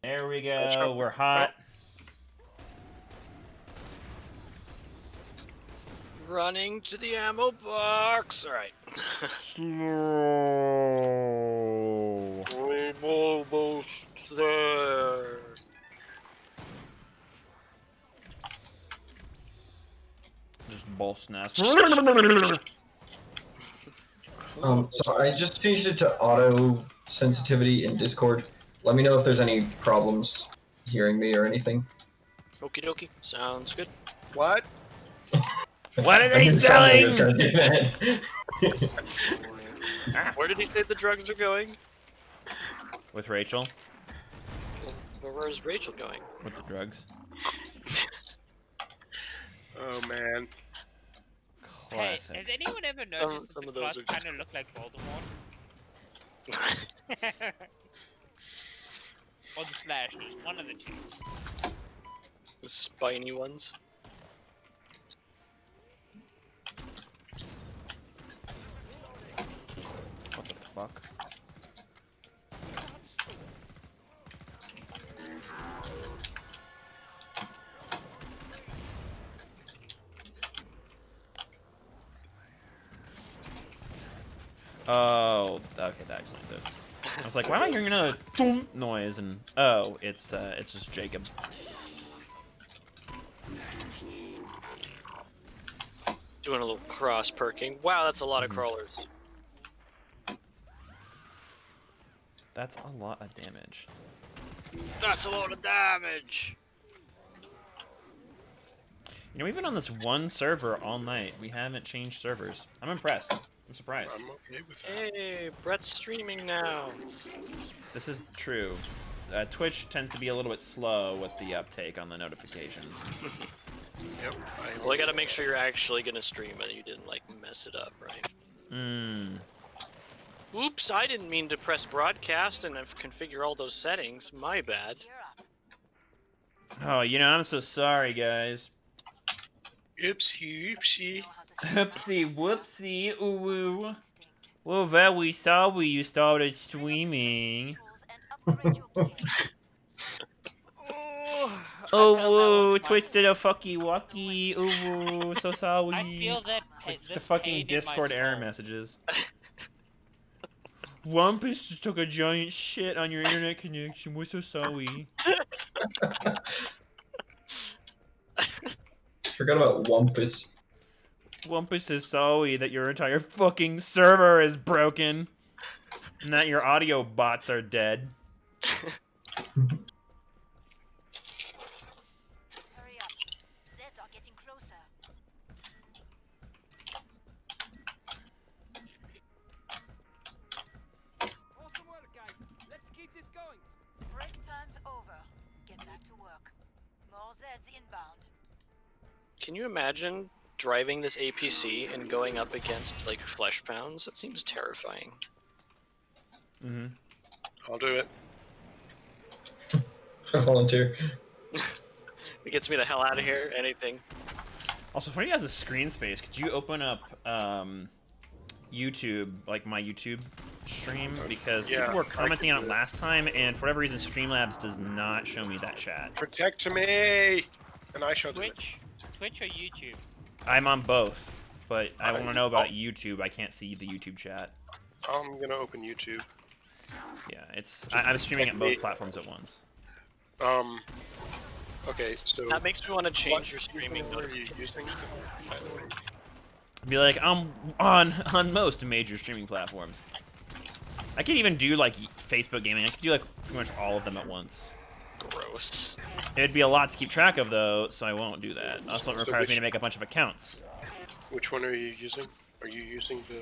There we go. We're hot. Running to the ammo box. All right. Slow. We're almost there. Just boss nest. So I just changed it to auto sensitivity in Discord. Let me know if there's any problems hearing me or anything. Okie dokie. Sounds good. What? What are I they didn't sound like I was selling? gonna do that. Where did he say the drugs are going? With Rachel. Where's Rachel going? With the drugs. Oh man. Classic. Hey, has anyone ever noticed some that of the those clots are just- kind of look like Voldemort? Or the Slashers, one of the two. The spiny ones. What the fuck? Oh, okay, that explains it. I was like, why am I hearing another thump noise? And oh, it's just Jacob. Doing a little cross perking. Wow, that's a lot of Mhm. crawlers. That's a lot of damage. That's a lot of damage. You know, we've been on this one server all night. We haven't changed servers. I'm impressed. I'm surprised. I'm okay with that. Hey, Brett's streaming now. This is true. Twitch tends to be a little bit slow with the uptake on the notifications. Yep. Well, I gotta make sure you're actually gonna stream and you didn't like mess it up, right? Oops, I didn't mean to press broadcast and configure all those settings. My bad. Oh, you know, I'm so sorry, guys. Oopsie, oopsie. Oopsie, whoopsie, ooh woo. Well, very sorry you started streaming. Oh, woo, Twitch did a fucky wucky. Ooh, woo, so sorry. I feel that The this fucking pain in my Discord error soul. messages. Wumpus just took a giant shit on your internet connection. We're so sorry. Forgot about Wumpus. Wumpus is sorry that your entire fucking server is broken. And that your audio bots are dead. Hurry up. Zeds are getting closer. Awesome work, guys. Let's keep this going. Break time's over. Get back to work. More Zeds inbound. Can you imagine driving this APC and going up against like flesh pounds? That seems terrifying. Mm-hmm. I'll do it. I volunteer. It gets me the hell out of here. Anything. Also, if anybody has a screen space, could you open up YouTube, like my YouTube stream? Because Yeah, people were I commenting can on do it that. last time, and for whatever reason, Streamlabs does not show me that chat. Protect me! And I shall do it. Twitch or YouTube? I'm on both, but I want to know about Oh. YouTube. I can't see the YouTube chat. I'm gonna open YouTube. Yeah, I'm streaming at both platforms at once. Okay, so That makes me want to change what your streaming are you notification. using? By the way? Be like, I'm on most major streaming platforms. I could even do like Facebook gaming. I could do like pretty much all of them at once. Gross. It'd be a lot to keep track of though, so I won't do that. Also, it So requires me which- to make a bunch of accounts. Which one are you using? Are you using the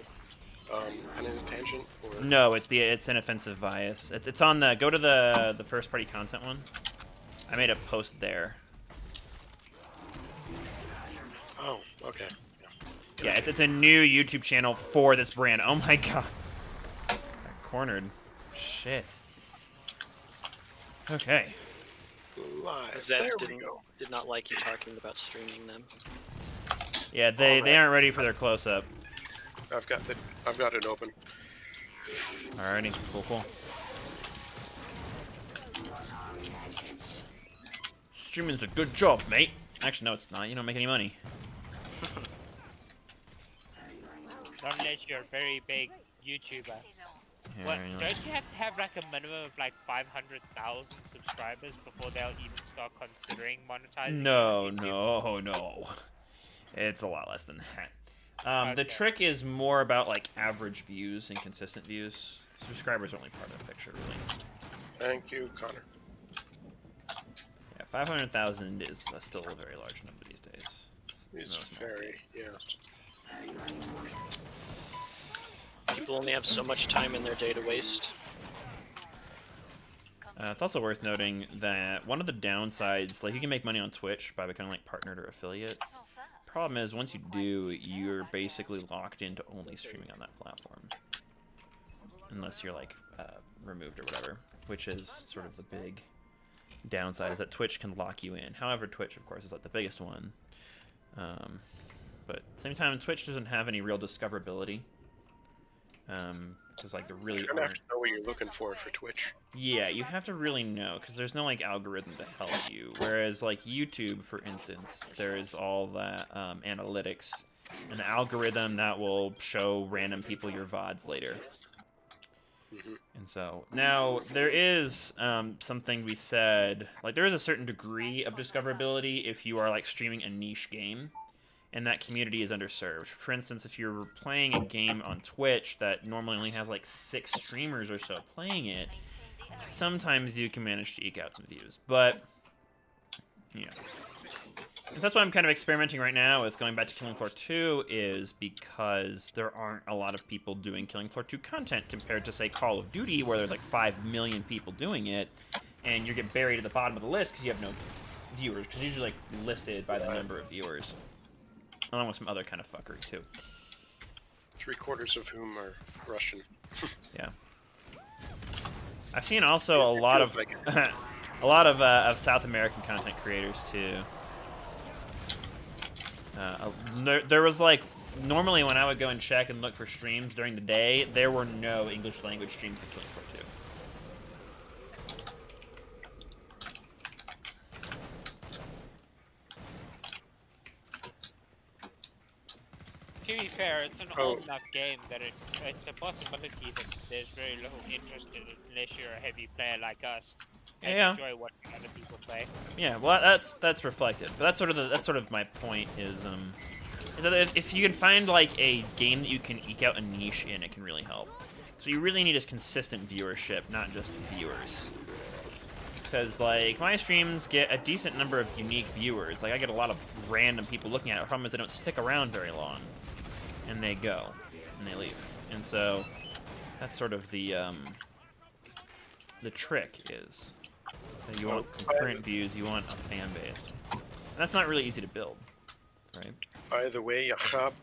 pen and tangent or? No, it's an offensive bias. It's on the go to the first party content one. I made a post there. Oh, okay. Yeah, it's a new YouTube channel for this brand. Oh my god. Got cornered. Shit. Okay. Live. Zeds There we didn't go. did not like you talking about streaming them. Yeah, they aren't ready for their close up. I've got it open. Alrighty, cool. Streaming's a good job, mate. Actually, no, it's not. You don't make any money. Unless you're a very big YouTuber. What, don't you have to have like a minimum of like 500,000 subscribers before they'll even start considering monetizing? No, on YouTube? no. It's a lot less than that. The Okay. trick is more about like average views and consistent views. Subscribers are only part of the picture, really. Thank you, Connor. Yeah, 500,000 is still a very large number these days. It's no It's small very, feat. yes. People only have so much time in their day to waste. It's also worth noting that one of the downsides, like you can make money on Twitch by becoming like partnered or affiliate. Problem is, once you do, you're basically locked into only streaming on that platform, unless you're like removed or whatever, which is sort of the big downside, is that Twitch can lock you in. However, Twitch, of course, is like the biggest one. But at the same time, Twitch doesn't have any real discoverability. Because like there really You're gonna have aren't. to know what you're looking for Twitch. Yeah, you have to really know, because there's no like algorithm to help you. Whereas like YouTube, for instance, there's all that analytics, an algorithm that will show random people your VODs later. And so now there is something we said, like there is a certain degree of discoverability if you are like streaming a niche game, and that community is underserved. For instance, if you're playing a game on Twitch that normally only has like 6 streamers or so playing it, sometimes you can manage to eke out some views. But yeah, and that's why I'm kind of experimenting right now with going back to Killing Floor 2, is because there aren't a lot of people doing Killing Floor 2 content compared to, say, Call of Duty, where there's like 5 million people doing it, and you get buried at the bottom of the list because you have no viewers, because usually like listed by the number of viewers, along with some other kind of fuckery too. 3/4 of whom are Russian. Yeah, I've seen also a lot of Like a lot of South American content creators too. There was like, normally when I would go and check and look for streams during the day, there were no English language streams for Killing Floor 2. To be fair, it's an old enough game that it's a possibility that there's very little interest in it unless you're a heavy player like us and Yeah. enjoy watching other people play. Yeah, well, that's reflective. But that's sort of my point is that if you can find like a game that you can eke out a niche in, it can really help. So you really need is consistent viewership, not just viewers. Because like my streams get a decent number of unique viewers. Like I get a lot of random people looking at it. The problem is they don't stick around very long, and they go and they leave. And so that's sort of the trick is that you want concurrent views, you want a fan base, and that's not really easy to build, right? By the way, Yachab,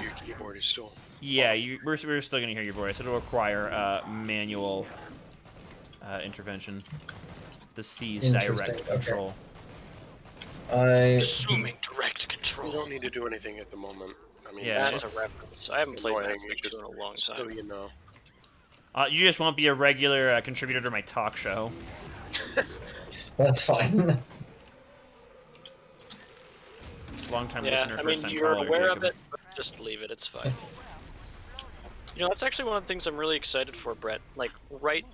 your keyboard is still... Yeah, we're still gonna hear your voice. It'll require manual intervention. The C's direct Interesting, okay. control. Assuming direct You control. don't need to do anything at the moment. I mean, Yeah, That's it's a reference. I haven't played Mass annoying, Effect 2 in a long so time. you know. You just won't be a regular contributor to my talk show. That's fine. Long time Yeah, listener, I first mean, time you're caller, aware Jacob. of it, but just leave it, it's fine. You know, that's actually one of the things I'm really excited for, Brett. Like, right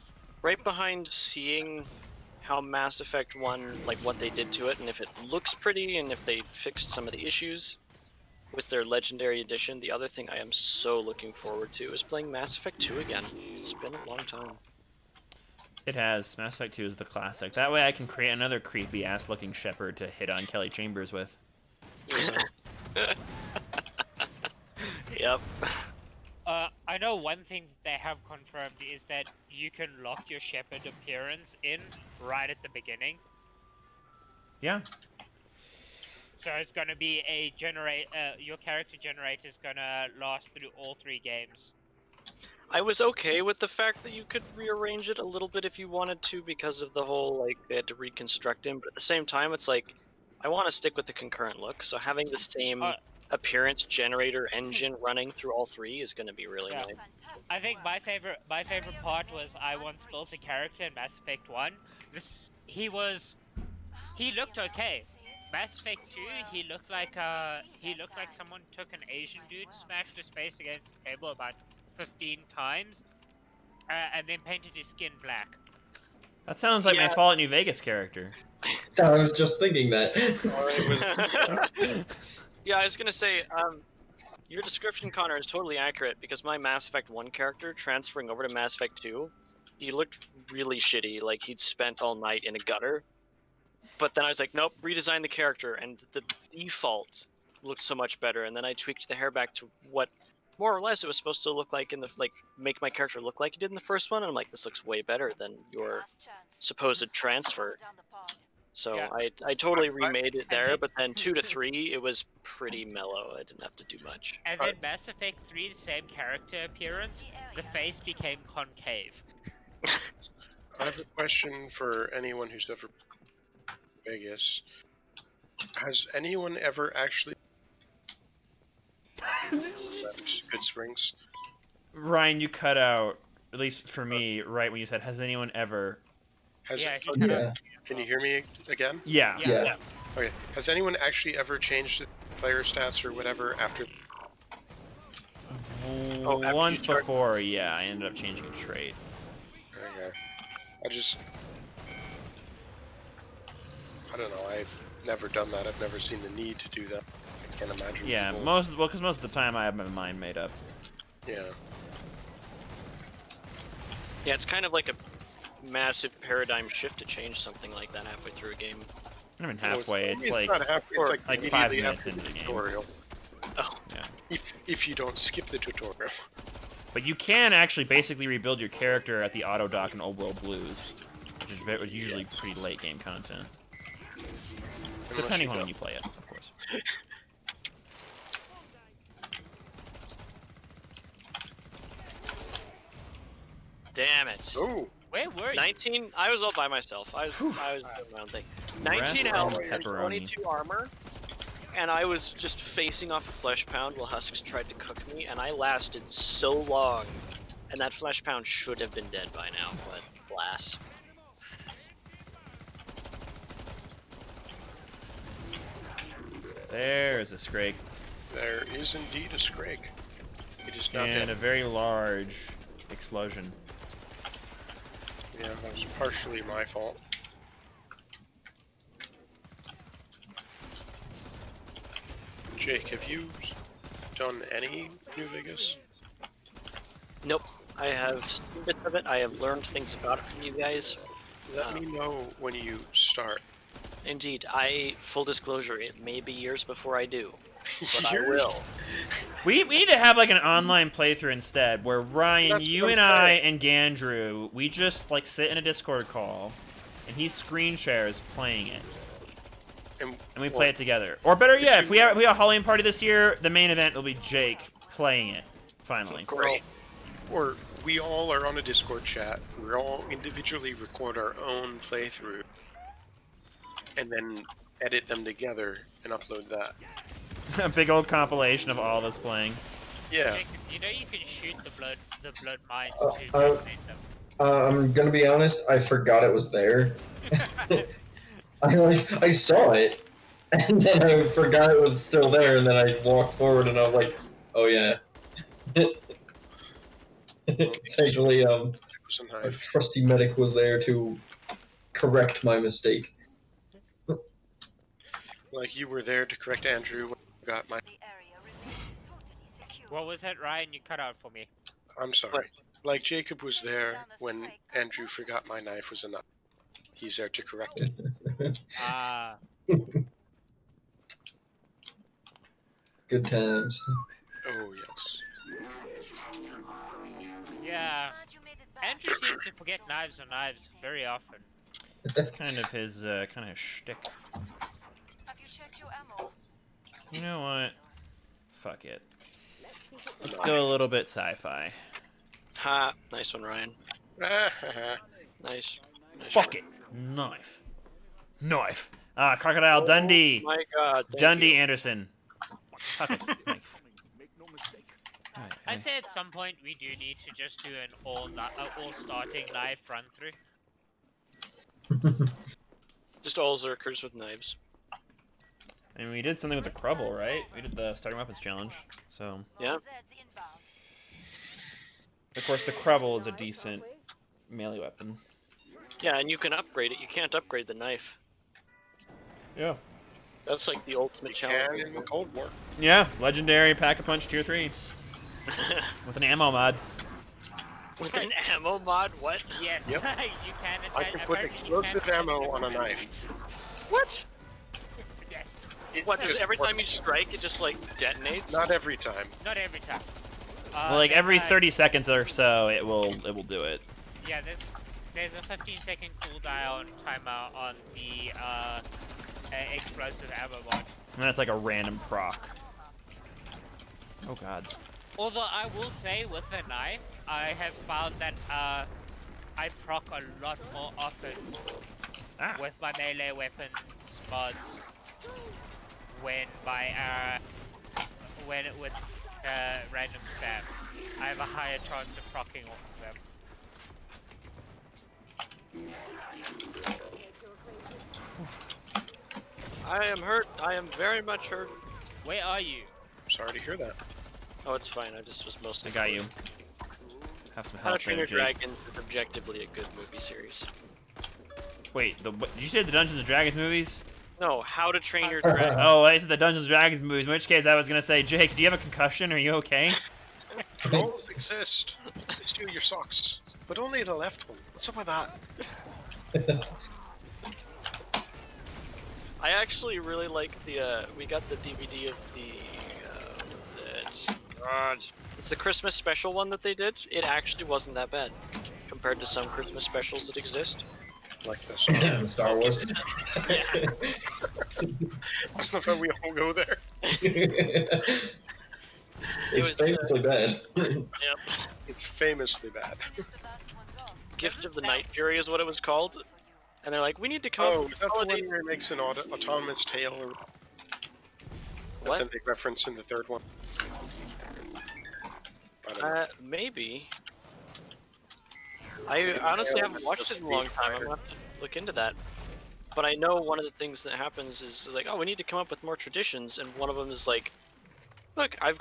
behind seeing how Mass Effect 1, like, what they did to it, and if it looks pretty, and if they fixed some of the issues with their Legendary Edition, the other thing I am so looking forward to is playing Mass Effect 2 again. It's been a long time. It has. Mass Effect 2 is the classic. That way I can create another creepy-ass looking shepherd to hit on Kelly Chambers with. Yep. I know one thing they have confirmed is that you can lock your Shepard appearance in right at the beginning. Yeah. So it's gonna be a your character generator is gonna last through all 3 games. I was okay with the fact that you could rearrange it a little bit if you wanted to because of the whole, like, they had to reconstruct him, but at the same time, it's like, I want to stick with the concurrent look, so having the same appearance generator engine running through all 3 is going to be really nice. I think my favorite part was I once built a character in Mass Effect 1. He was He looked okay. Mass Effect 2, he looked like someone took an Asian dude, smashed his face against the table about 15 times, and then painted his skin black. That sounds like my Yeah. Fallout New Vegas character. I was just thinking that. Yeah, I was gonna say, your description, Connor, is totally accurate because my Mass Effect 1 character transferring over to Mass Effect 2, he looked really shitty, like he'd spent all night in a gutter. But then I was like, nope, redesign the character, and the default looked so much better. And then I tweaked the hair back to what, more or less, it was supposed to look like in the make my character look like he did in the first one. And I'm like, this looks way better than your supposed transfer. So Yeah. I totally remade it there. But then 2 to 3, it was pretty mellow. I didn't have to do much. And then Mass Effect 3, the same character appearance, the face became concave. I have a question for anyone who's ever Vegas. Has anyone ever actually Good Springs? Ryan, you cut out, at least for me, right when you said, has anyone ever... Has Yeah, he okay, Yeah. Can you hear me again? Yeah. Yeah. Okay. Has anyone actually ever changed the player stats or whatever after? Oh, after Once you start- before, yeah, I ended up changing a trait. Okay. I don't know. I've never done that. I've never seen the need to do that. I can't imagine. Yeah, people- because most of the time I have my mind made up. Yeah. Yeah, it's kind of like a massive paradigm shift to change something like that halfway through a game. Not even halfway, it's like not halfway. It's like, like 5 immediately minutes after into the game. tutorial. Oh, Yeah. If you don't skip the tutorial. But you can actually basically rebuild your character at the auto dock in Old World Blues, which is usually pretty late game content. Unless Depending you on when don't. you play it, of course. damn it. Oh, Where were you? 19. I was all by myself. I was doing my own thing. 19 Rest health, and pepperoni. 22 armor, and I was just facing off a flesh pound while Husks tried to cook me, and I lasted so long. And that flesh pound should have been dead by now, but alas. There's a Scrake. there is indeed a Scrake. It is not And dead. a very large explosion. Yeah, that was partially my fault. Jake, have you done any New Vegas? Nope. I have seen bits of it. I have learned things about it from you guys. Let me know when you start. Indeed, full disclosure, it may be years before I do, but I Years? will. We need to have like an online playthrough instead, where Ryan, That's you what and I'm I, saying. and Gandrew, we just like sit in a Discord call, and he screen shares playing it, And and we play it together. Or better yet, if we have a Halloween party this year, the main event will be Jake playing it. Finally. Great. Or we all are on a Discord chat. We all individually record our own playthrough, and then edit them together and upload that. A big old compilation of all of us playing. Yeah. Jacob, you know you can shoot the blood mines Uh, to uh, detonate them. I'm gonna be honest, I forgot it was there. I saw it, and then I forgot it was still there, and then I walked forward and I was like, oh yeah. Thankfully, It was a a knife. trusty medic was there to correct my mistake. Like you were there to correct Andrew when I got my. The area remains totally secure. What was that, Ryan? You cut out for me. I'm sorry. Like Jacob was there when Andrew forgot my knife was enough. He's there to correct it. Ah, Good times. Oh yes. Glad yeah. you made it back. Andrew seemed to forget knives on knives very often. That's kind of his kind of shtick. Have you checked your ammo? You know what? Fuck it. Let's go a little bit sci-fi. Ha! Nice one, Ryan. Nice. Nice Fuck one. it. Knife. Knife. Ah, Crocodile Dundee. Oh my God. thank Dundee you. Anderson. Fuck it. Knife. Alright, I say at some point we do need to just do an all starting live run through. Just used all Zerkers with knives. And we did something with the Krubble, right? We did the starting weapons challenge. So, Yeah. More Zeds inbound. of course, the Krubble is a decent melee weapon. Yeah, and you can upgrade it. You can't upgrade the knife. Yeah. That's like the ultimate Can challenge. in the Cold War. Yeah, legendary Pack-a-Punch tier 3 with an ammo mod. With an ammo mod? What? Yes, Yep. you can attach. I can put apparently you can explosive attach ammo it on a to- knife. What? Yes. What? Just Every time you works. strike, it just like detonates? Not every time. Not every time. Well, like there's every a- 30 seconds or so, it will do it. Yeah, there's a 15-second cooldown timer on the explosive ammo mod. And then it's like a random proc. Oh god. Although I will say, with the knife, I have found that I proc a lot more often Ah. with my melee weapons mods when with random stabs. I have a higher chance of proccing off of them. I am hurt. I am very much hurt. Where are you? Sorry to hear that. Oh, it's fine. I just was mostly. I got you. Have some How to health Train there, Your Jake. Dragon is objectively a good movie series. Wait, did you say the Dungeons and Dragons movies? No, How to Train Your Dragon. Oh, I said the Dungeons and Dragons movies. In which case, I was gonna say, Jake, do you have a concussion? Are you okay? Trolls exist. They steal your socks, but only the left one. What's up with that? I actually really like the. We got the DVD of the. What's it? God. It's the Christmas special one that they did. It actually wasn't that bad compared to some Christmas specials that exist. Like this. Star Wars. Yeah. I love how we all go there. It's was, famously bad. Yep. It's famously bad. Just the last one's off. Gift of the Night Fury is what it was called. And they're like, we need to come up Oh, with is that the holiday. one where it makes an autonomous tail? Or... That What? then they reference in the third one. I don't know. Maybe. I honestly haven't watched it in a long time. I'm gonna have to look into that. But I know one of the things that happens is like, oh, we need to come up with more traditions, and one of them is like, look, I've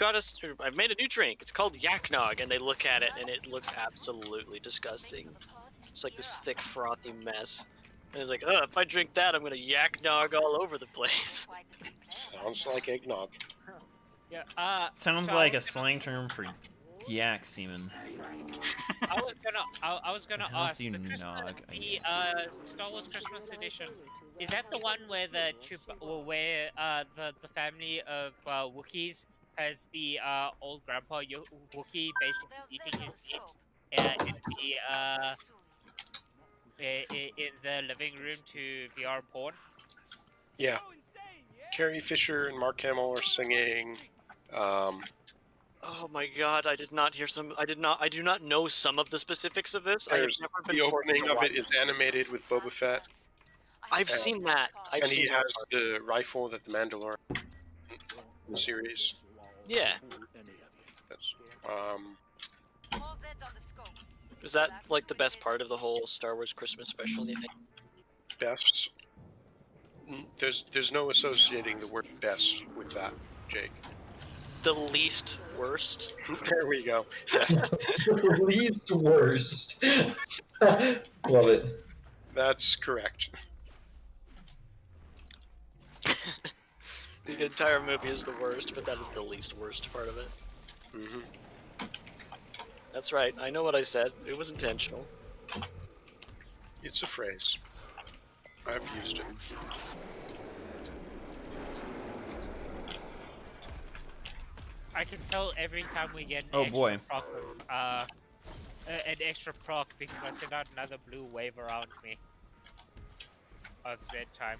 made a new drink. It's called Yaknog, and they look at it, and it looks absolutely disgusting. It's like this thick, frothy mess. And it's like, oh, if I drink that, I'm gonna Yaknog all over the place. Quite the plan. Sounds like eggnog. Yeah. Sounds So like I a was slang term for yak semen. I was gonna How else ask do you the Christmas, nog? the Star Wars Christmas edition. Is that the one where the where the family of Wookiees has the old grandpa Wookiee basically eating his meat in the living room to VR porn? Yeah. Carrie Fisher and Mark Hamill are singing. Oh my god, I did not hear some. I do not know some of the specifics of this. I have There's never been the fortunate opening to of watch it is animated with Boba Fett, I've seen that. I've and seen he that has part. the rifle that the Mandalorian in the series. Yeah. That's, More Zeds on the scope. Is that like the best part of the whole Star Wars Christmas special, do you think? best. There's no associating the word best with that, Jake. The least worst. There we go. Yes, Least worst. Love it. that's correct. The entire movie is the worst, but that is the least worst part of it. Hmm. That's right. I know what I said. It was intentional. It's a phrase. I've used it. I can tell every time we get an Oh, extra boy. proc of, an extra proc because I send out another blue wave around me of Z time.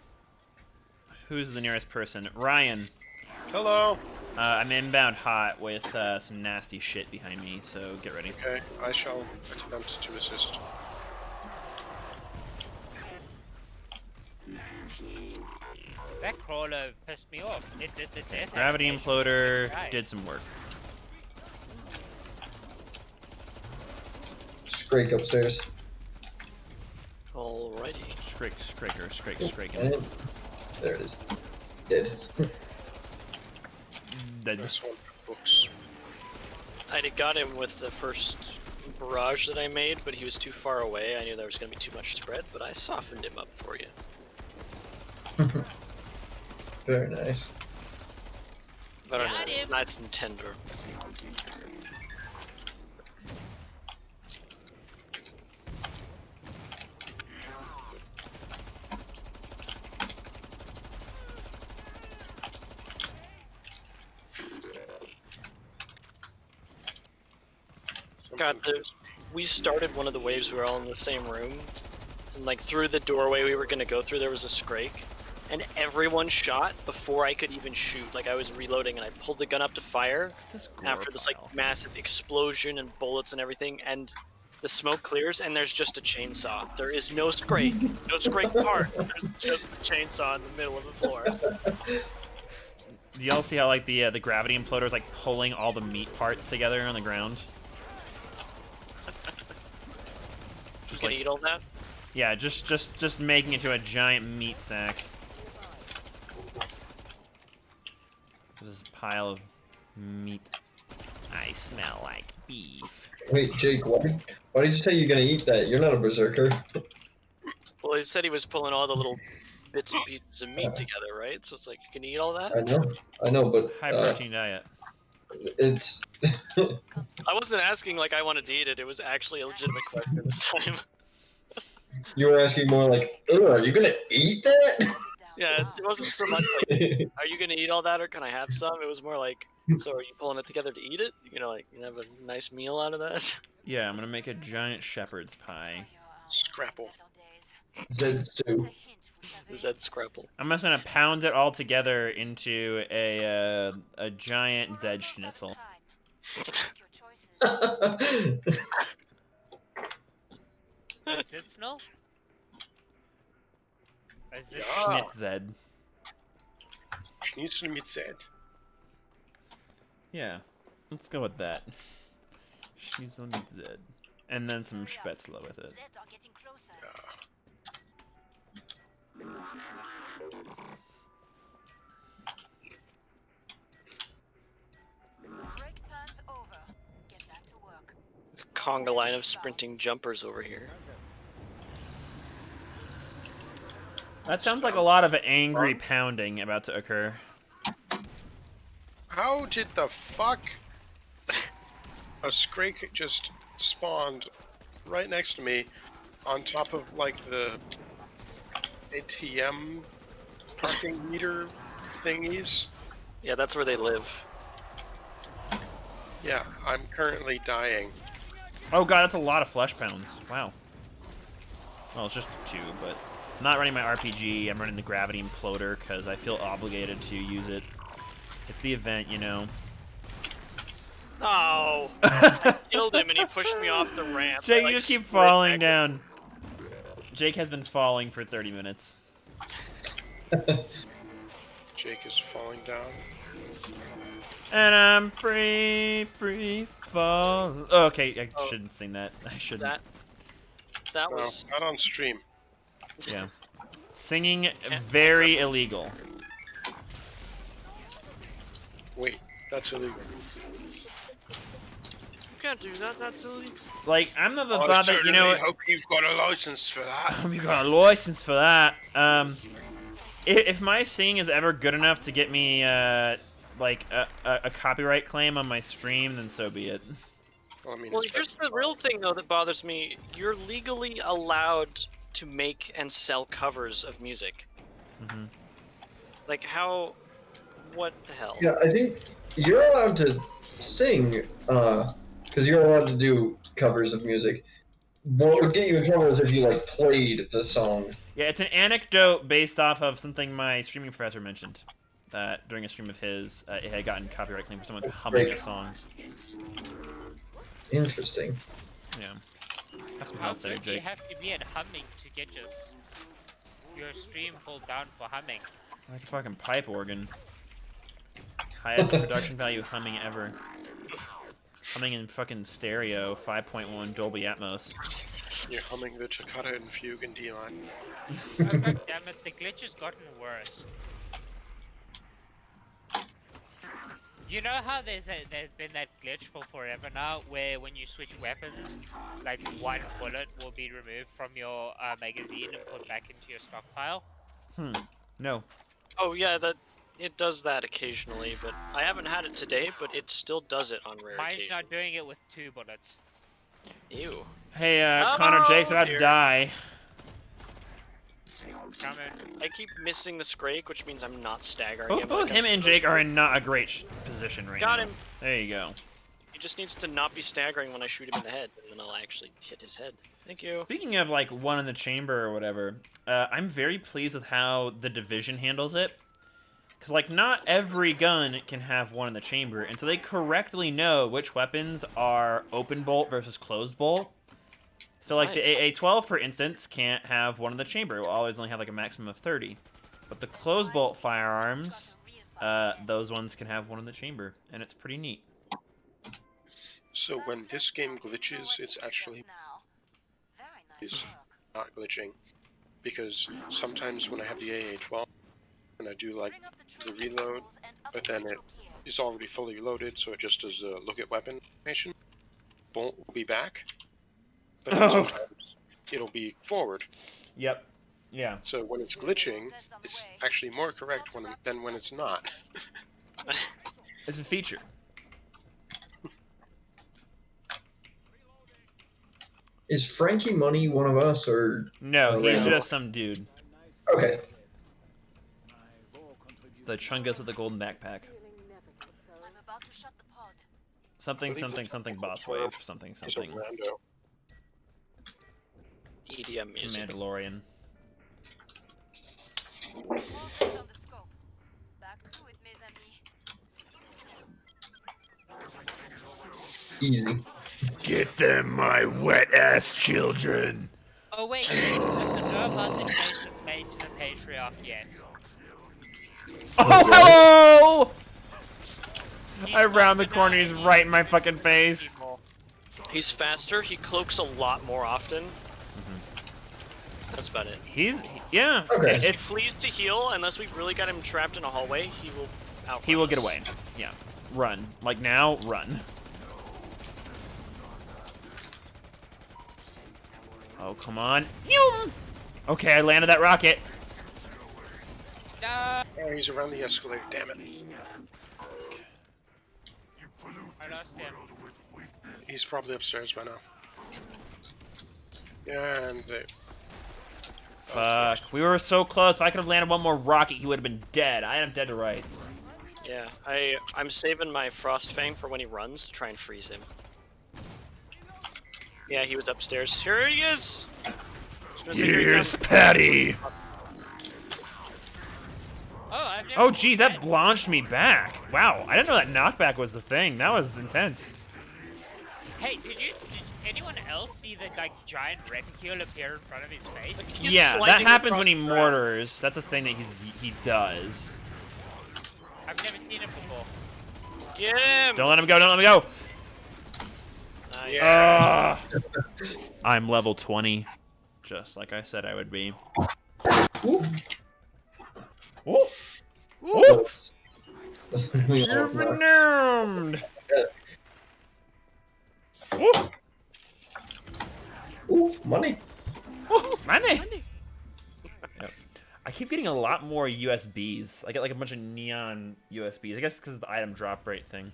Who's the nearest person? Ryan. Hello. I'm inbound hot with some nasty shit behind me, so get ready. Okay, I shall attempt to assist. That crawler pissed me off. It did the death. Gravity animation. imploder Right. did some work. Scrake upstairs. Alrighty. And there it is. Dead. Dead. This one for books. I got him with the first barrage that I made, but he was too far away. I knew there was going to be too much spread, but I softened him up for you. Very nice. But I Got don't know, him. nice and tender. God, we started one of the waves, we were all in the same room, and like through the doorway we were gonna go through there was a Scrake, and everyone shot before I could even shoot. Like I was reloading and I pulled the gun up to fire after this like massive explosion and bullets and everything, and the smoke clears and there's just a chainsaw. There is no Scrake, no Scrake parts, there's just a chainsaw in the middle of the floor. Do y'all see how like the gravity imploder is like pulling all the meat parts together on the ground? Just gonna eat all that? Yeah, just making it to a giant meat sack. This is a pile of meat. I smell like beef. Wait, Jake, why did you say you're gonna eat that? You're not a berserker. Well, he said he was pulling all the little bits and pieces of meat together, right? So it's like, you can eat all that? I know, but High protein diet. it's. I wasn't asking like I wanted to eat it. It was actually a legitimate question this time. You were asking more like, "Oh, are you gonna eat that?" Yeah, it wasn't so much like, are you gonna eat all that or can I have some? It was more like, so are you pulling it together to eat it? You know, like, you have a nice meal out of that? Yeah, I'm gonna make a giant shepherd's pie. Scrapple. Zed stew. Zed Scrapple. I'm just gonna pound it all together into a giant Zed schnitzel. Is it snow? Is it Yeah. Schnitzed. Schnitzel mit Zed. Yeah, let's go with that. Schnitzel mit Zed. And then some spätzle with it. Break time's over. Get back to work. Conga line of sprinting jumpers over here. That sounds like a lot of angry pounding about to occur. How did the fuck a Scrake just spawned right next to me on top of like the ATM parking meter thingies? Yeah, that's where they live. Yeah, I'm currently dying. Oh god, that's a lot of flesh pounds. Wow. Well, it's just 2, but I'm not running my RPG. I'm running the gravity imploder because I feel obligated to use it. It's the event, you know. Oh! I killed him and he pushed me off the ramp. Jake, I, you like, just keep slid falling back. down. Jake has been falling for 30 minutes. Jake is falling down. And I'm free fall. Oh, okay, I shouldn't sing that. I shouldn't. That No, was... not on stream. Yeah. Singing very illegal. Wait, that's illegal. You can't do that, that's illegal. Like, I'm of the I thought that, you know, certainly hope you've got a license for that. you got a license for that. If my singing is ever good enough to get me, like, a copyright claim on my stream, then so be it. Well, I mean, Well, it's here's the real thing, though, that bothers me. You're legally allowed to make and sell covers of music. Mhm. Like, how... What the hell? Yeah, I think you're allowed to sing, because you're allowed to do covers of music. What would get you in trouble is if you, like, played the song. Yeah, it's an anecdote based off of something my streaming professor mentioned. That during a stream of his, it had gotten copyright claim for someone humming a song. Interesting. Yeah. Have some How help there, good do you Jake. have to be at humming to get your stream pulled down for humming? Like a fucking pipe organ. Highest production value humming ever. Humming in fucking stereo, 5.1 Dolby Atmos. You're humming the toccata and fugue in D line. Oh, God damn it, the glitch has gotten worse. You know how there's been that glitch for forever now, where when you switch weapons, like one bullet will be removed from your magazine and put back into your stockpile? No. Oh yeah, it does that occasionally, but I haven't had it today, but it still does it on rare Mine's occasions. not doing it with 2 bullets. Ew. Hey, Connor, Jake's about to die. Coming. I keep missing the Scrake, which means I'm not staggering him. Both him and Jake are in not a great position right now. Got him. There you go. He just needs to not be staggering when I shoot him in the head, and then I'll actually hit his head. Thank you. Speaking of like one in the chamber or whatever, I'm very pleased with how the Division handles it. Because like not every gun can have one in the chamber, and so they correctly know which weapons are open bolt versus closed bolt. So like Nice. the AA-12, for instance, can't have one in the chamber. It will always only have like a maximum of 30. But the closed bolt firearms, those ones can have one in the chamber, and it's pretty neat. So when this game glitches, it's actually is not glitching, because sometimes when I have the AA-12 and I do like the reload, but then it is already fully loaded, so it just does a look at weapon information. Bolt will be back, but then sometimes it'll be forward. Yep. Yeah. So when it's glitching, it's actually more correct than when it's not. It's a feature. Is Frankie Money one of us, or... No, he's random? just some dude. Okay. It's the Chungus with the golden backpack. I'm about to shut the pod. Something, something, something, boss wave. Something, He's a something. rando. EDM music. Mandalorian. More things on the scope. Back to it, mes amis. Easy. Get them, my wet-ass children! Oh wait, Jake doesn't know about the change made to the Patriarch yet. Oh, hello! He's I round the not corner, he's denying right in my fucking face. anymore. He's faster, he cloaks a lot more often. That's about it. Yeah, Okay. He it's, flees to heal, unless we've really got him trapped in a hallway, he will outrun he will get us. away. Yeah, run. Like now, run. Oh, come on. Yum! Okay, I landed that rocket. No! Oh, he's around the escalator, damn it. I lost him. He's probably upstairs by now. Yeah, and Fuck, we were so close. If I could have landed one more rocket, he would have been dead. I am dead to rights. Yeah, I'm saving my Frost Fang for when he runs to try and freeze him. Yeah, he was upstairs. Here he is! Here's Patty! Oh, I've never Oh, seen geez, that blanched me back. Wow, I didn't know that knockback was the thing. That was intense. Hey, did anyone else see the like giant reticule appear in front of his face? He's Yeah, that sliding happens across when he the ground. mortars. That's a thing that he does. I've never seen it before. Get him! Don't let him go, don't let him go! Nice. Ah. I'm level 20. Just like I said I would be. Ooh. Ooh. Ooh. You're renowned! Ooh. Ooh, money. Ooh, money! Yep. I keep getting a lot more USBs. I get like a bunch of neon USBs. I guess because of the item drop rate thing.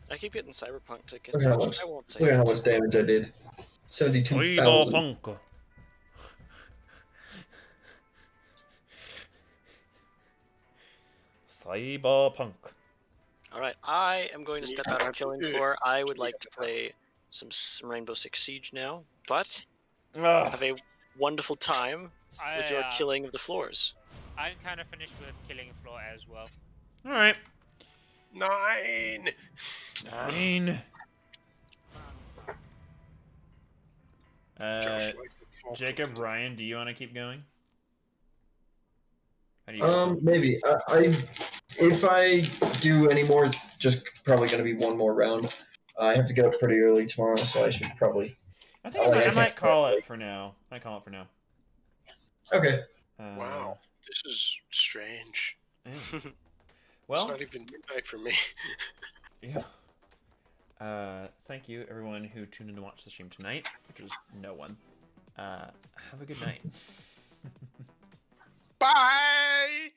I keep getting Cyberpunk tickets, Look how which much. I won't say. Look at how much damage I did. 72,000. Cyberpunk. Cyberpunk. Alright, I am going to step out of killing floor. I would like to play some Rainbow Six Siege now, but Ugh. have a wonderful time with your I, killing of the floors. I'm kind of finished with killing floor as well. Alright. 9! 9. Josh, Jacob, Ryan, do you want to keep going? How do you guys feel? Maybe. If I do any more, it's just probably going to be one more round. I have to get up pretty early tomorrow, so I should probably I think Like, I can't might call stand it for now. I call it for now. Okay. Wow, this is strange. Yeah. It's Well, not even midnight for me. yeah. Thank you everyone who tuned in to watch the stream tonight, which was no one. Have a good night. Bye!